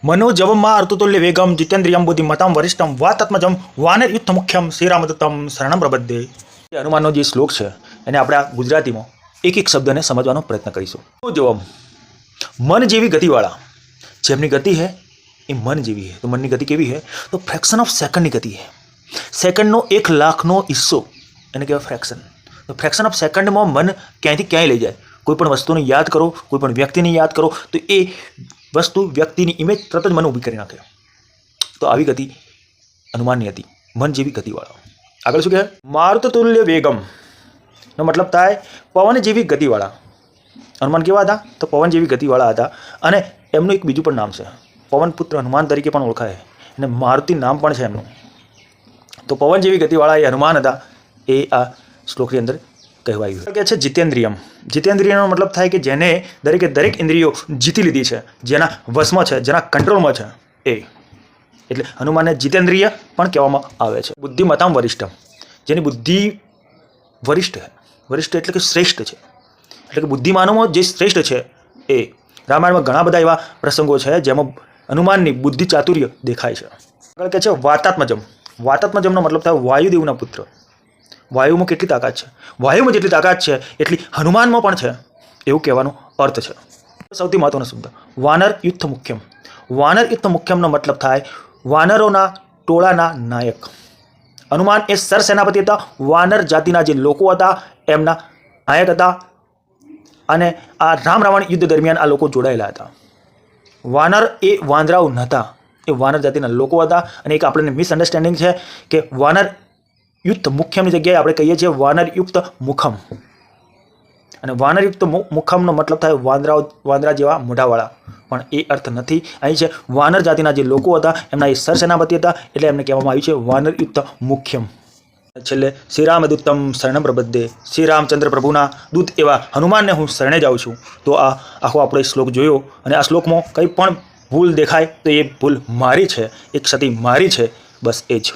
मनोजवम अर्थतुल्य वेगम जितेन्द्रियम बुद्धिमताम वरिष्ठम वातात्मजम वानरयुक्त मुख्यम श्रीरामदत्तम शरणम प्रबद्धे। हनुमानનો જે શ્લોક છે એને આપણે આ ગુજરાતીમાં એક એક શબ્દને સમજવાનો પ્રયત્ન કરીશું। मनोजवम मन જેવી ગતિવાળા, જેમની ગતિ है એ मन જેવી है। तो मनની ગતિ કેવી है? तो फ्रेक्शन ऑफ सेकंडની ગતિ है। સેકન્ડનો 1,00,000નો હિસ્સો એને કહેવાય ફ્રેક્શન। તો ફ્રેક્શન ઓફ સેકન્ડમાં મન ક્યાંયથી ક્યાંય લઈ જાય। કોઈપણ વસ્તુને યાદ કરો, કોઈપણ વ્યક્તિને યાદ કરો તો એ વસ્તુ વ્યક્તિની ઇમેજ તરત જ મન ઊભી કરી નાખે। તો આવી ગતિ હનુમાનની હતી, મન જેવી ગતિવાળા। આગળ શું કહે? મારુતતુલ્ય વેગમ નો મતલબ થાય પવન જેવી ગતિવાળા। હનુમાન કેવા હતા? તો પવન જેવી ગતિવાળા હતા। અને એમનું એક બીજું પણ નામ છે, પવન પુત્ર હનુમાન તરીકે પણ ઓળખાય અને મારુતિ નામ પણ છે એમનું। તો પવન જેવી ગતિવાળા એ હનુમાન હતા, એ આ શ્લોકની અંદર કહેવાયું કે છે। જીતેન્દ્રિયમ, જીતેન્દ્રિયનો મતલબ થાય કે જેને દરેકે દરેક ઇન્દ્રિયો જીતી લીધી છે, જેના વશમાં છે, જેના કંટ્રોલમાં છે એ, એટલે હનુમાનને જીતેન્દ્રિય પણ કહેવામાં આવે છે। બુદ્ધિમતામ વરિષ્ઠમ, જેની બુદ્ધિ વરિષ્ઠ છે, વરિષ્ઠ એટલે કે શ્રેષ્ઠ છે, એટલે કે બુદ્ધિમાનોમાં જે શ્રેષ્ઠ છે એ। રામાયણમાં ઘણા બધા એવા પ્રસંગો છે જેમાં હનુમાનની બુદ્ધિ ચાતુર્ય દેખાય છે। આગળ કહે છે વાતાત્મજમ, વાતાત્મજમનો મતલબ થાય વાયુદેવના પુત્ર। વાયુમાં કેટલી તાકાત છે? વાયુમાં જેટલી તાકાત છે એટલી હનુમાનમાં પણ છે એવું કહેવાનો અર્થ છે। સૌથી મહત્વનો શબ્દ વાનરયુક્ત મુખ્યમ, વાનરયુક્ત મુખ્યમનો મતલબ થાય વાનરોના ટોળાના નાયક। હનુમાન એ સરસેનાપતિ હતા, વાનર જાતિના જે લોકો હતા એમના નાયક હતા। અને આ રામ રાવણ યુદ્ધ દરમિયાન આ લોકો જોડાયેલા હતા। વાનર એ વાંદરાઓ નહોતા, એ વાનર જાતિના લોકો હતા। અને એક આપણને મિસઅન્ડરસ્ટેન્ડિંગ છે કે વાનર યુક્ત મુખ્યમની જગ્યાએ આપણે કહીએ છીએ વાનરયુક્ત મુખમ, અને વાનરયુક્ત મુખમનો મતલબ થાય વાંદરા જેવા મોઢાવાળા, પણ એ અર્થ નથી। અહીં છે વાનર જાતિના જે લોકો હતા એમના એ સરસેનાપતિ હતા, એટલે એમને કહેવામાં આવ્યું છે વાનરયુક્ત મુખ્યમ। છેલ્લે શ્રીરામદૂતમ શરણમ પ્રબદ્ધે, શ્રી રામચંદ્ર પ્રભુના દૂત એવા હનુમાનને હું શરણે જાઉં છું। તો આ આખો આપણે શ્લોક જોયો, અને આ શ્લોકમાં કંઈ પણ ભૂલ દેખાય તો એ ભૂલ મારી છે, એક ક્ષતિ મારી છે, બસ એ જ।